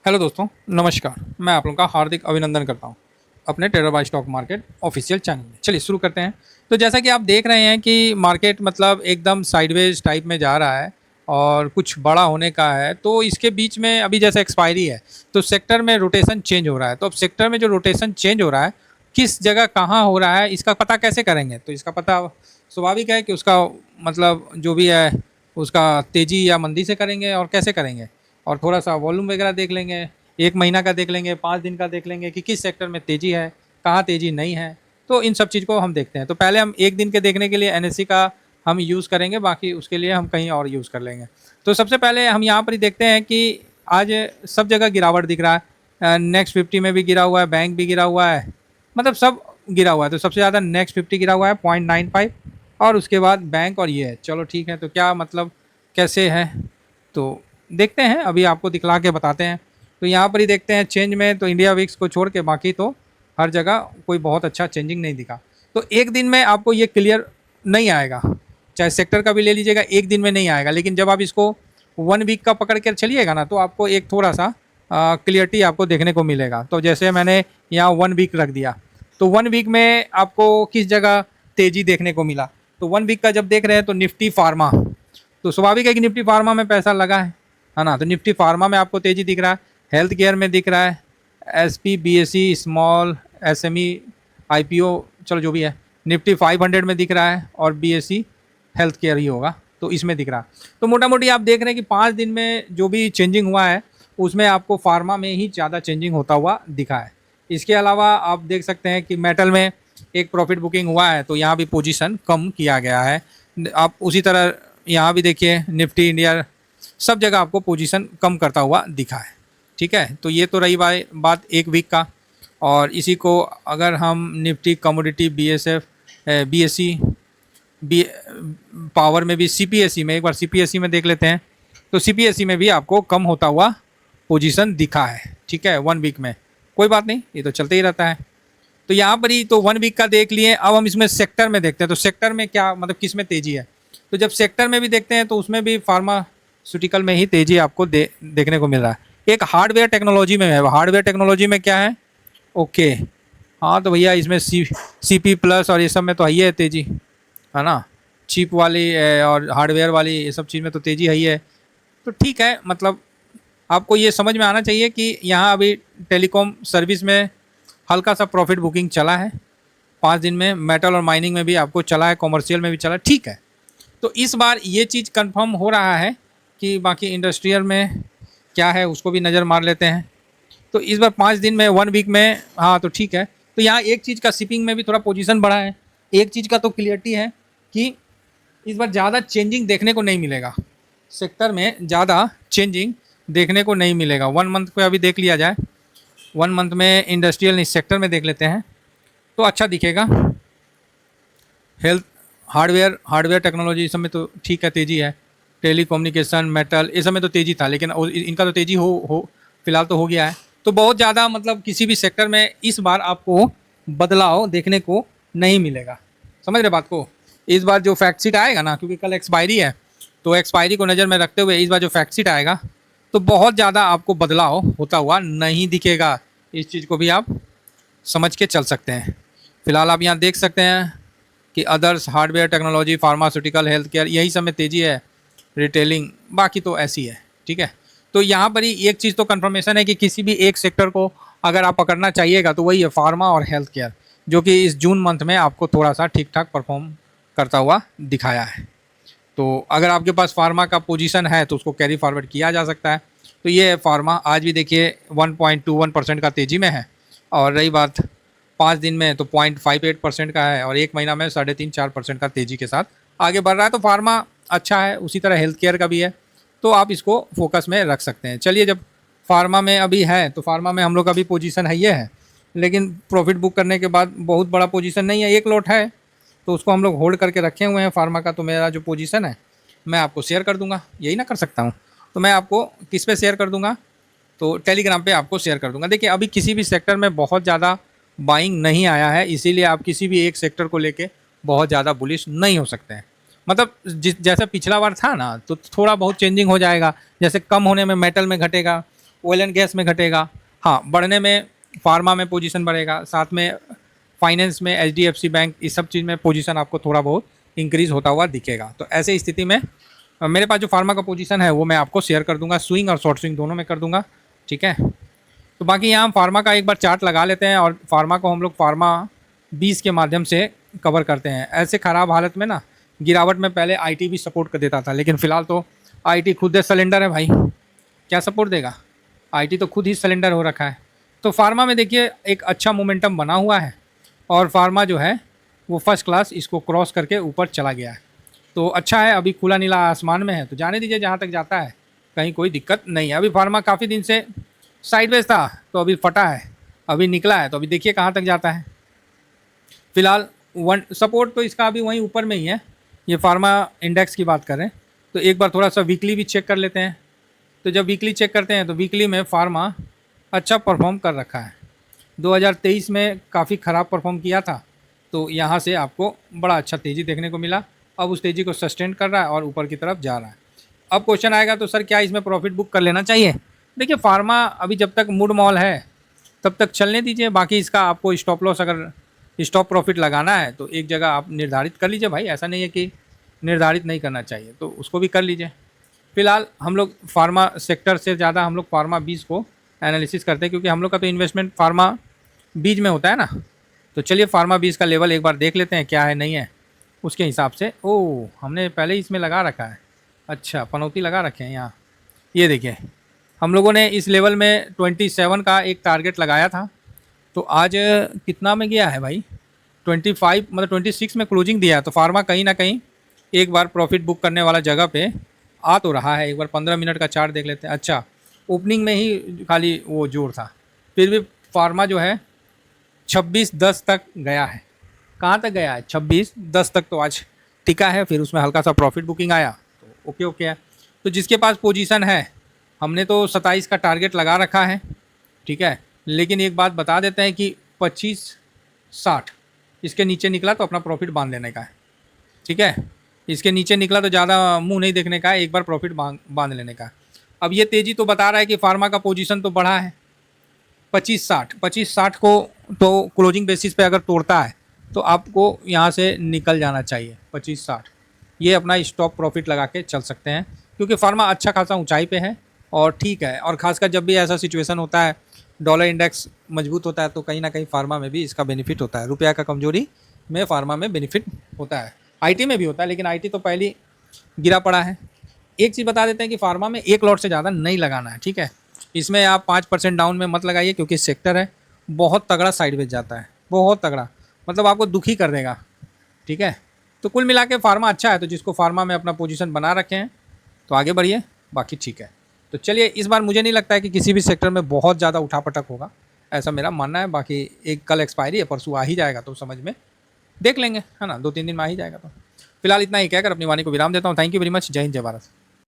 Hello दोस्तों, नमस्कार। मैं आप लोगों का हार्दिक अभिनंदन करता हूं अपने trader by stock market official channel में। चलिए शुरू करते हैं। तो जैसा कि आप देख रहे हैं कि मार्केट मतलब एकदम साइडवेज टाइप में जा रहा है और कुछ बड़ा होने का है। तो इसके बीच में अभी जैसे एक्सपायरी है तो सेक्टर में रोटेशन चेंज हो रहा है। तो अब सेक्टर में जो रोटेशन चेंज हो रहा है किस जगह कहाँ हो रहा है इसका पता कैसे करेंगे? तो इसका पता स्वाभाविक है कि उसका मतलब जो भी है उसका तेज़ी या मंदी से करेंगे। और कैसे करेंगे? और थोड़ा सा वॉल्यूम वगैरह देख लेंगे, 1 महीना का देख लेंगे, 5 दिन का देख लेंगे कि किस सेक्टर में तेज़ी है, कहाँ तेज़ी नहीं है। तो इन सब चीज़ को हम देखते हैं। तो पहले हम 1 दिन के देखने के लिए एनएससी का हम यूज़ करेंगे, बाकी उसके लिए हम कहीं और यूज़ कर लेंगे। तो सबसे पहले हम यहाँ पर ही देखते हैं कि आज सब जगह गिरावट दिख रहा है। नेक्स्ट 50 में भी गिरा हुआ है, बैंक भी गिरा हुआ है, मतलब सब गिरा हुआ है। तो सबसे ज़्यादा नेक्स्ट 50 गिरा हुआ है 0.95 और उसके बाद बैंक और ये है। चलो ठीक है, तो क्या मतलब कैसे है तो देखते हैं, अभी आपको दिखला के बताते हैं। तो यहाँ पर ही देखते हैं चेंज में, तो इंडिया विक्स को छोड़ के बाकी तो हर जगह कोई बहुत अच्छा चेंजिंग नहीं दिखा। तो एक दिन में आपको ये क्लियर नहीं आएगा, चाहे सेक्टर का भी ले लीजिएगा, एक दिन में नहीं आएगा। लेकिन जब आप इसको 1 वीक का पकड़ कर चलिएगा ना तो आपको एक थोड़ा सा क्लियरिटी आपको देखने को मिलेगा। तो जैसे मैंने यहाँ 1 वीक रख दिया, तो 1 वीक में आपको किस जगह तेज़ी देखने को मिला। तो 1 वीक का जब देख रहे हैं तो निफ्टी फार्मा, तो स्वाभाविक है कि निफ्टी फार्मा में पैसा लगा है ना। तो निफ्टी फार्मा में आपको तेज़ी दिख रहा है, हेल्थ केयर में दिख रहा है, SP BSE small SME IPO, चलो जो भी है, निफ्टी 500 में दिख रहा है और बीएसई हेल्थ केयर ही होगा तो इसमें दिख रहा है। तो मोटा मोटी आप देख रहे हैं कि 5 दिन में जो भी चेंजिंग हुआ है उसमें आपको फार्मा में ही ज़्यादा चेंजिंग होता हुआ दिखा है। इसके अलावा आप देख सकते हैं कि मेटल में एक प्रॉफिट बुकिंग हुआ है तो यहाँ भी पोजीशन कम किया गया है। आप उसी तरह यहाँ भी देखिए निफ्टी इंडिया सब जगह आपको पोजीशन कम करता हुआ दिखा है। ठीक है, तो ये तो रही बात 1 वीक का। और इसी को अगर हम Nifty commodity BSF BSC B power में भी सीपीएसई में एक बार सीपीएसई में देख लेते हैं। तो सीपीएसई में भी आपको कम होता हुआ पोजीशन दिखा है। ठीक है, 1 वीक में कोई बात नहीं, ये तो चलते ही रहता है। तो यहाँ पर ही तो 1 वीक का देख लिए। अब हम इसमें सेक्टर में देखते हैं तो सेक्टर में क्या मतलब किस में तेज़ी है। तो जब सेक्टर में भी देखते हैं तो उसमें भी फार्मास्यूटिकल में ही तेज़ी आपको देखने को मिल रहा है। एक हार्डवेयर टेक्नोलॉजी में है। हार्डवेयर टेक्नोलॉजी में क्या है? ओके, हाँ तो भैया इसमें सीपी प्लस और ये सब में तो है तेज़ी, है ना। चिप वाली और हार्डवेयर वाली ये सब चीज़ में तो तेज़ी है ही है। तो ठीक है, मतलब आपको ये समझ में आना चाहिए कि यहाँ अभी टेलीकॉम सर्विस में हल्का सा प्रॉफिट बुकिंग चला है 5 दिन में। मेटल और माइनिंग में भी आपको चला है, कॉमर्शियल में भी चला है, ठीक है। तो इस बार ये चीज़ कंफर्म हो रहा है कि बाकी इंडस्ट्रियल में क्या है उसको भी नज़र मार लेते हैं। तो इस बार 5 दिन में 1 वीक में हाँ तो ठीक है। तो यहाँ एक चीज़ का शिपिंग में भी थोड़ा पोजीशन बढ़ा है। एक चीज़ का तो क्लियरिटी है कि इस बार ज़्यादा चेंजिंग देखने को नहीं मिलेगा, सेक्टर में ज़्यादा चेंजिंग देखने को नहीं मिलेगा। 1 मंथ को अभी देख लिया जाए, 1 मंथ में इंडस्ट्रियल सेक्टर में देख लेते हैं तो अच्छा दिखेगा। हेल्थ हार्डवेयर टेक्नोलॉजी इस समय तो ठीक है, तेज़ी है। टेली कम्युनिकेशन मेटल इस समय तो तेज़ी था, लेकिन इनका तो तेज़ी हो फिलहाल तो हो गया है। तो बहुत ज़्यादा मतलब किसी भी सेक्टर में इस बार आपको बदलाव देखने को नहीं मिलेगा। समझ रहे बात को? इस बार जो फैक्ट शीट आएगा ना, क्योंकि कल एक्सपायरी है तो एक्सपायरी को नज़र में रखते हुए इस बार जो फैक्ट शीट आएगा तो बहुत ज़्यादा आपको बदलाव होता हुआ नहीं दिखेगा। इस चीज़ को भी आप समझ के चल सकते हैं। फिलहाल आप यहाँ देख सकते हैं कि others hardware technology pharmaceutical health care यही सब में तेज़ी है, रिटेलिंग बाकी तो ऐसी है। ठीक है, तो यहाँ पर ही एक चीज़ तो कंफर्मेशन है कि किसी भी एक सेक्टर को अगर आप पकड़ना चाहिएगा तो वही है फार्मा और हेल्थ केयर, जो कि इस जून मंथ में आपको थोड़ा सा ठीक ठाक परफॉर्म करता हुआ दिखाया है। तो अगर आपके पास फार्मा का पोजीशन है तो उसको कैरी फॉरवर्ड किया जा सकता है। तो ये फार्मा आज भी देखिए 1.21% का तेज़ी में है। और रही बात 5 दिन में तो 0.58% का है और 1 महीना में 3.5-4% का तेज़ी के साथ आगे बढ़ रहा है। तो फार्मा अच्छा है, उसी तरह हेल्थ केयर का भी है, तो आप इसको फोकस में रख सकते हैं। चलिए, जब फार्मा में अभी है तो फार्मा में हम लोग का भी पोजीशन है ये है, लेकिन प्रॉफिट बुक करने के बाद बहुत बड़ा पोजीशन नहीं है, एक लॉट है तो उसको हम लोग होल्ड करके रखे हुए हैं फार्मा का। तो मेरा जो पोजीशन है मैं आपको शेयर कर दूंगा, यही ना कर सकता हूँ। तो मैं आपको किस पे शेयर कर दूंगा? तो टेलीग्राम पे आपको शेयर कर दूंगा। देखिए, अभी किसी भी सेक्टर में बहुत ज़्यादा बाइंग नहीं आया है, इसीलिए आप किसी भी एक सेक्टर को लेके बहुत ज़्यादा बुलिश नहीं हो सकते हैं। मतलब जैसा पिछला बार था ना, तो थोड़ा बहुत चेंजिंग हो जाएगा। जैसे कम होने में मेटल में घटेगा ऑयल एंड गैस में घटेगा। हाँ, बढ़ने में फार्मा में पोजीशन बढ़ेगा, साथ में फाइनेंस में HDFC बैंक, इस सब चीज़ में पोजीशन आपको थोड़ा बहुत इंक्रीज़ होता हुआ दिखेगा। तो ऐसे स्थिति में मेरे पास जो फार्मा का पोजीशन है वो मैं आपको शेयर कर दूंगा, स्विंग और शॉर्ट स्विंग दोनों में कर दूंगा, ठीक है। तो बाकी यहाँ हम फार्मा का एक बार चार्ट लगा लेते हैं और फार्मा को हम लोग फार्मा 20 के माध्यम से कवर करते हैं। ऐसे ख़राब हालत में ना, गिरावट में पहले IT भी सपोर्ट कर देता था, लेकिन फ़िलहाल तो IT खुद सिलेंडर है भाई, क्या सपोर्ट देगा। IT तो खुद ही सिलेंडर हो रखा है। तो फार्मा में देखिए एक अच्छा मोमेंटम बना हुआ है और फार्मा जो है वो फर्स्ट क्लास इसको क्रॉस करके ऊपर चला गया है। तो अच्छा है, अभी खुला नीला आसमान में है, तो जाने दीजिए जहाँ तक जाता है, कहीं कोई दिक्कत नहीं है। अभी फार्मा काफ़ी दिन से साइडवेज था, तो अभी फटा है, अभी निकला है, तो अभी देखिए कहाँ तक जाता है। फिलहाल वन सपोर्ट तो इसका अभी वहीं ऊपर में ही है। ये फार्मा इंडेक्स की बात करें तो एक बार थोड़ा सा वीकली भी चेक कर लेते हैं। तो जब वीकली चेक करते हैं तो वीकली में फार्मा अच्छा परफॉर्म कर रखा है। 2023 में काफ़ी ख़राब परफॉर्म किया था, तो यहाँ से आपको बड़ा अच्छा तेज़ी देखने को मिला। अब उस तेज़ी को सस्टेन कर रहा है और ऊपर की तरफ जा रहा है। अब क्वेश्चन आएगा तो सर क्या इसमें प्रॉफिट बुक कर लेना चाहिए। देखिए फार्मा अभी जब तक मूड मॉल है तब तक चलने दीजिए, बाकी इसका आपको स्टॉप लॉस अगर स्टॉप प्रॉफिट लगाना है तो एक जगह आप निर्धारित कर लीजिए भाई, ऐसा नहीं है कि निर्धारित नहीं करना चाहिए, तो उसको भी कर लीजिए। फिलहाल हम लोग फार्मा सेक्टर से ज़्यादा हम लोग फार्मा बीज को एनालिसिस करते हैं, क्योंकि हम लोग का तो इन्वेस्टमेंट फार्मा बीज में होता है ना। तो चलिए फार्मा बीज का लेवल एक बार देख लेते हैं क्या है नहीं है, उसके हिसाब से। ओह, हमने पहले ही इसमें लगा रखा है, अच्छा पनौती लगा रखे हैं यहाँ। ये देखिए हम लोगों ने इस लेवल में 27 का एक टारगेट लगाया था, तो आज कितना में गया है भाई, 25 मतलब 26 में क्लोजिंग दिया है। तो फार्मा कहीं ना कहीं एक बार प्रॉफिट बुक करने वाला जगह पे आ तो रहा है। एक बार 15 मिनट का चार्ट देख लेते हैं। अच्छा, ओपनिंग में ही खाली वो जोर था, फिर भी फार्मा जो है 26.10 तक गया है। कहाँ तक गया है, 26.10 तक तो आज टिका है, फिर उसमें हल्का सा प्रॉफिट बुकिंग आया, तो ओके ओके है। तो जिसके पास पोजीशन है, हमने तो 27 का टारगेट लगा रखा है, ठीक है। लेकिन एक बात बता देते हैं कि 25.60 इसके नीचे निकला तो अपना प्रॉफिट बांध लेने का है, ठीक है। इसके नीचे निकला तो ज़्यादा मुंह नहीं देखने का है, एक बार प्रॉफिट बांध लेने का। अब ये तेज़ी तो बता रहा है कि फार्मा का पोजीशन तो बढ़ा है 25.60 को, तो क्लोजिंग बेसिस पे अगर तोड़ता है तो आपको यहाँ से निकल जाना चाहिए 25.60। ये अपना स्टॉप प्रॉफिट लगा के चल सकते हैं, क्योंकि फार्मा अच्छा खासा ऊंचाई पे है और ठीक है। और ख़ासकर जब भी ऐसा सिचुएशन होता है, डॉलर इंडेक्स मजबूत होता है, तो कहीं ना कहीं फार्मा में भी इसका बेनिफिट होता है। रुपया का कमजोरी में फार्मा में बेनिफिट होता है, IT में भी होता है, लेकिन IT तो पहले गिरा पड़ा है। एक चीज़ बता देते हैं कि फार्मा में एक लॉट से ज़्यादा नहीं लगाना है, ठीक है। इसमें आप 5% डाउन में मत लगाइए, क्योंकि सेक्टर है बहुत तगड़ा साइडवेज जाता है, बहुत तगड़ा, मतलब आपको दुखी कर देगा, ठीक है। तो कुल मिला के फार्मा अच्छा है, तो जिसको फार्मा में अपना पोजीशन बना रखे हैं तो आगे बढ़िए, बाकी ठीक है। तो चलिए इस बार मुझे नहीं लगता है कि किसी भी सेक्टर में बहुत ज़्यादा उठापटक होगा, ऐसा मेरा मानना है। बाकी एक कल एक्सपायरी है, परसों आ ही जाएगा तो समझ में देख लेंगे, है ना, 2-3 दिन में आ ही जाएगा। तो फिलहाल इतना ही कहकर अपनी वाणी को विराम देता हूँ। थैंक यू वेरी मच, जय हिंद, जय भारत।